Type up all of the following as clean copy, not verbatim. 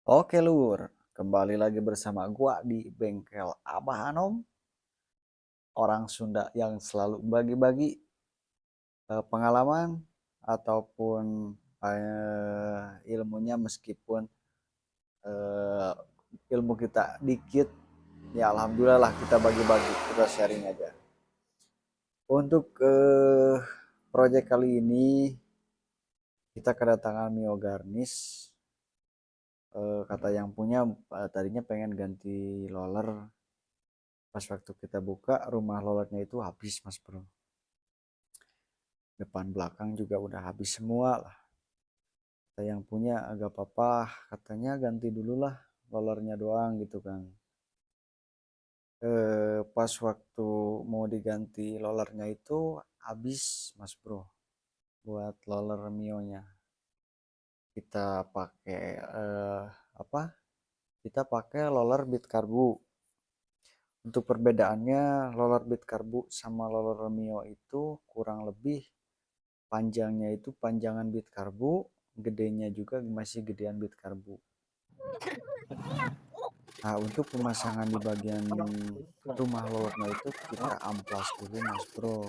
Oke Lur, kembali lagi bersama gua di bengkel Abah Anom, orang Sunda yang selalu bagi-bagi pengalaman ataupun ilmunya meskipun eh, ilmu kita dikit, ya alhamdulillah lah kita bagi-bagi, kita sharing aja. Untuk proyek kali ini kita kedatangan Mio Garnish. Kata yang punya tadinya pengen ganti roller. Pas waktu kita buka rumah lolotnya itu habis mas bro, depan belakang juga udah habis semua lah. Kita yang punya agak apa-apa, katanya ganti dulu lah lolernya doang gitu kan. Pas waktu mau diganti lolernya itu habis mas bro, buat loler Mio-nya kita pakai apa, kita pakai loler bit karbu. Untuk perbedaannya, roller bit karbu sama roller Mio itu kurang lebih panjangnya itu panjangan bit karbu, gedenya juga masih gedean bit karbu. Nah, untuk pemasangan di bagian rumah rollernya itu kita amplas dulu mas bro.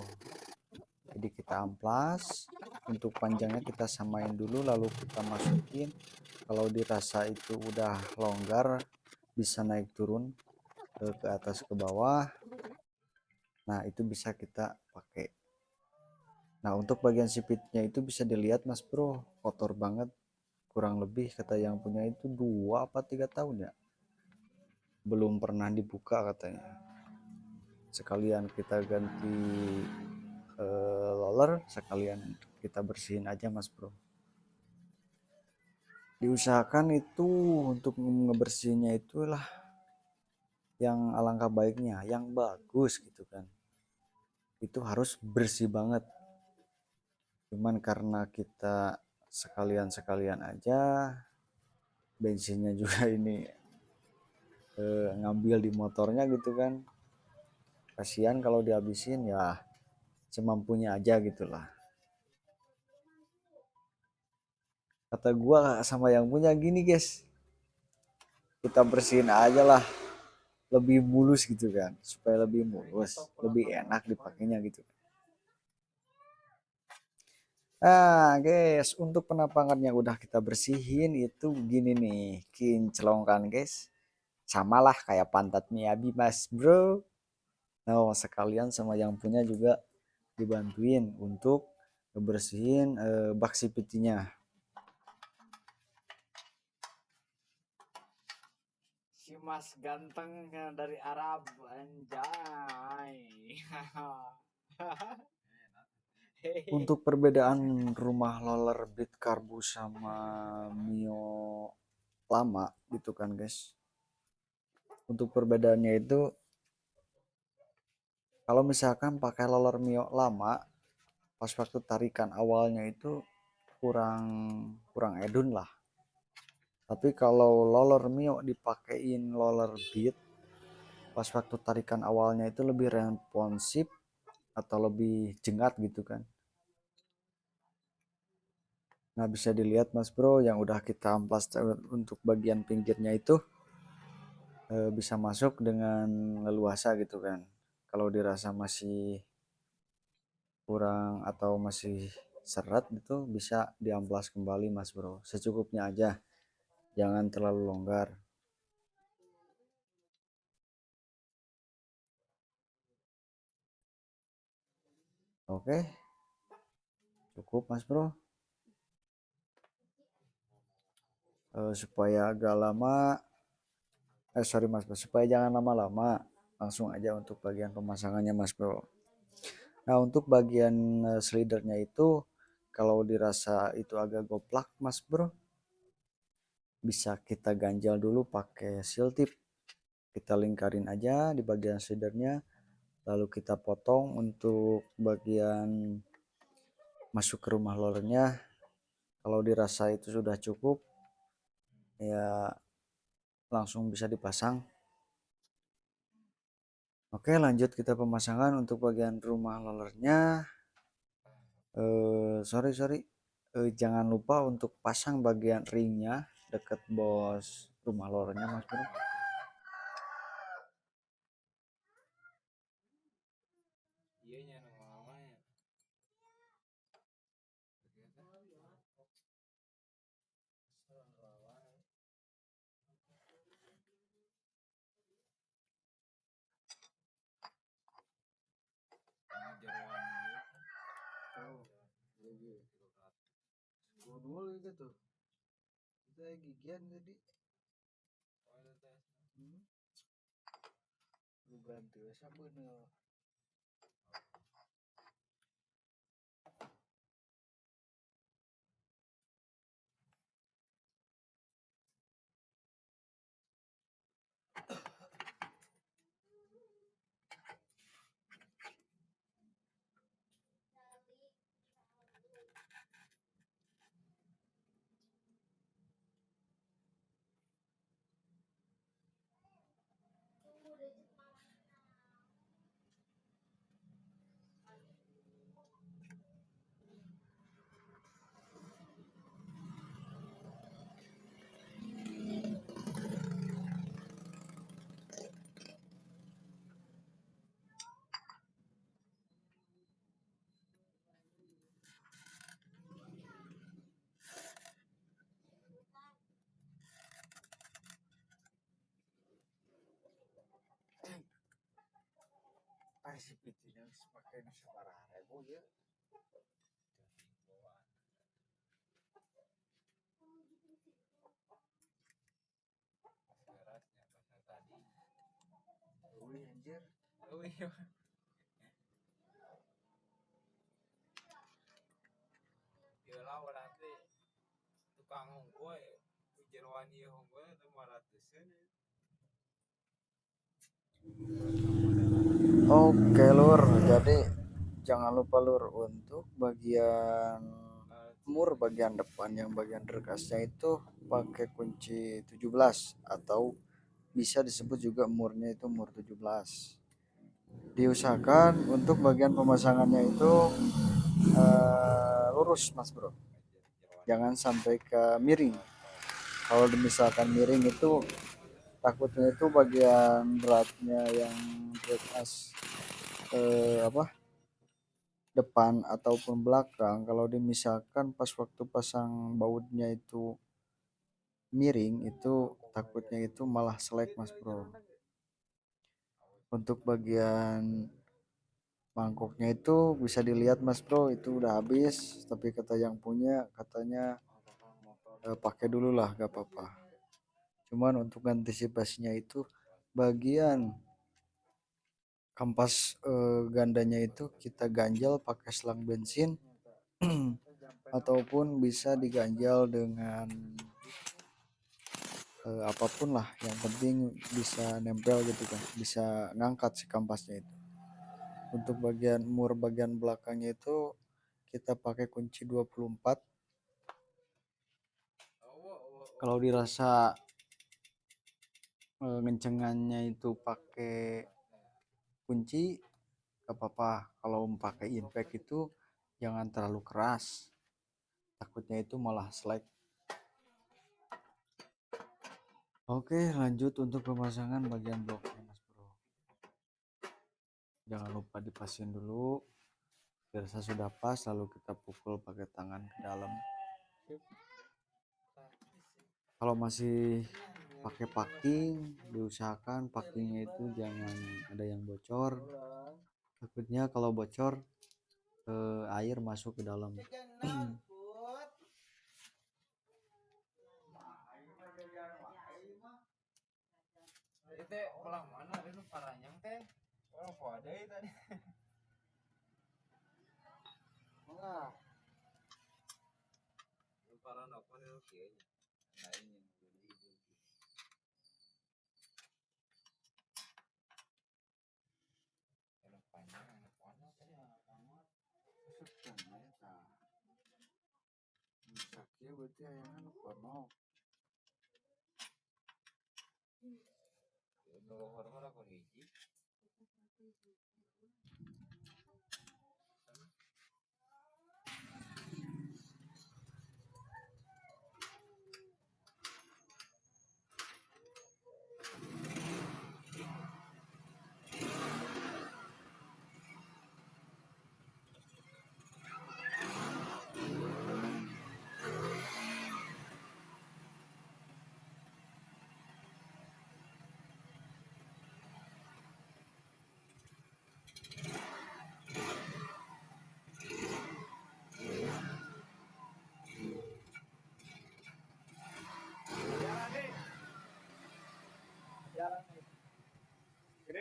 Jadi kita amplas, untuk panjangnya kita samain dulu lalu kita masukin. Kalau dirasa itu udah longgar, bisa naik turun ke atas ke bawah. Nah, itu bisa kita pakai. Nah, untuk bagian sipitnya itu bisa dilihat mas bro, kotor banget. Kurang lebih kata yang punya itu 2 apa 3 tahun ya. Belum pernah dibuka katanya. Sekalian kita ganti roller, sekalian kita bersihin aja mas bro. Diusahakan itu untuk ngebersihinnya itulah yang alangkah baiknya, yang bagus gitu kan. Itu harus bersih banget. Cuman karena kita sekalian-sekalian aja, bensinnya juga ini ngambil di motornya gitu kan. Kasihan kalau dihabisin ya, semampunya aja gitulah. Kata gua sama yang punya gini guys, kita bersihin aja lah, lebih mulus gitu kan, supaya lebih mulus, lebih enak dipakainya gitu. Nah guys, untuk penampakannya udah kita bersihin itu gini nih, kinclong kan guys, samalah kayak pantat Miyabi mas bro. Nah sekalian sama yang punya juga dibantuin untuk bersihin bak CVT-nya. Si Mas ganteng dari Arab anjay. Untuk perbedaan rumah roller bit karbu sama Mio lama gitu kan guys. Untuk perbedaannya itu kalau misalkan pakai roller Mio lama, pas waktu tarikan awalnya itu kurang kurang edun lah. Tapi kalau roller Mio dipakein roller beat, pas waktu tarikan awalnya itu lebih responsif atau lebih jengat gitu kan. Nah bisa dilihat mas bro, yang udah kita amplas untuk bagian pinggirnya itu bisa masuk dengan leluasa gitu kan. Kalau dirasa masih kurang atau masih seret itu bisa diamplas kembali mas bro, secukupnya aja, jangan terlalu longgar. Oke, cukup mas bro. Supaya agak lama, sorry mas bro, supaya jangan lama-lama, langsung aja untuk bagian pemasangannya mas bro. Nah untuk bagian slidernya itu kalau dirasa itu agak goplak mas bro, bisa kita ganjal dulu pakai seal tip. Kita lingkarin aja di bagian slidernya, lalu kita potong untuk bagian masuk ke rumah lornya. Kalau dirasa itu sudah cukup ya langsung bisa dipasang. Oke lanjut kita pemasangan untuk bagian rumah rollernya. Sorry, jangan lupa untuk pasang bagian ringnya deket bos rumah lornya mas bro. Iya nya namanya. Oh, iya. Gua gitu. Kita gigian tadi. Lu ganti sabun. Pasti pitnya pakai nasi parah ya. Wih anjir. Wih. Ya lah berarti tukang hongkoi jeroan ieu hongkoi teh 200-an. Oke lur, jadi jangan lupa lur untuk bagian mur bagian depan yang bagian rekasnya itu pakai kunci 17 atau bisa disebut juga murnya itu mur 17. Diusahakan untuk bagian pemasangannya itu lurus mas bro, jangan sampai ke miring. Kalau misalkan miring itu takutnya itu bagian beratnya yang rekas depan ataupun belakang kalau dimisalkan pas waktu pasang bautnya itu miring itu takutnya itu malah selek mas bro. Untuk bagian mangkoknya itu bisa dilihat mas bro itu udah habis, tapi kata yang punya katanya pakai dulu lah gak apa-apa. Cuman untuk antisipasinya itu bagian kampas gandanya itu kita ganjal pakai selang bensin ataupun bisa diganjal dengan apapun lah, yang penting bisa nempel gitu kan, bisa ngangkat si kampasnya itu. Untuk bagian mur bagian belakangnya itu kita pakai kunci 24. Kalau dirasa ngencengannya itu pakai kunci gak apa-apa, kalau pakai impact itu jangan terlalu keras, takutnya itu malah slack. Oke lanjut untuk pemasangan bagian bloknya mas bro, jangan lupa dipasin dulu, dirasa sudah pas lalu kita pukul pakai tangan ke dalam. Kalau masih pakai packing diusahakan packingnya itu jangan ada yang bocor, takutnya kalau bocor air masuk ke dalam. Itu belah mana itu paranyang teh. Oh, ada tadi. Enggak. Lu parah apa nih kayaknya. Nah ini. Sakit berarti ayahnya kono. Kalau hormon aku hiji.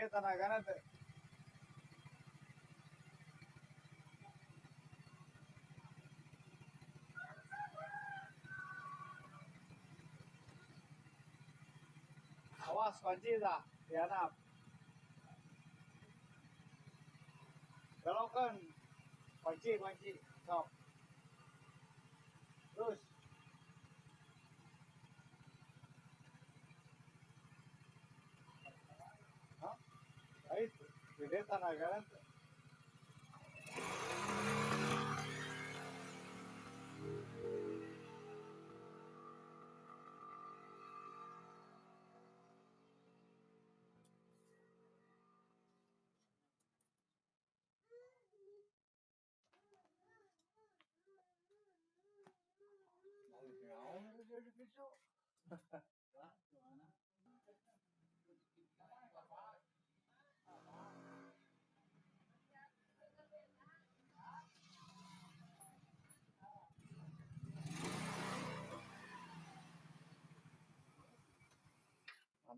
gede tenagana teh. Awas kunci dah, tianap. Belokan, kunci, sok. Terus, hah? Itu, gede tenagana teh.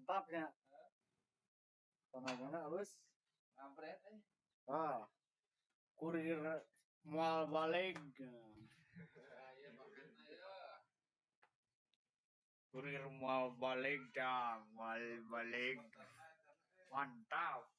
Mantapnya. Tenagana halus. Kampret Ah, kurir mual balik. ya makan ayo. Kurir mual balik dah, mual balik. Mantap.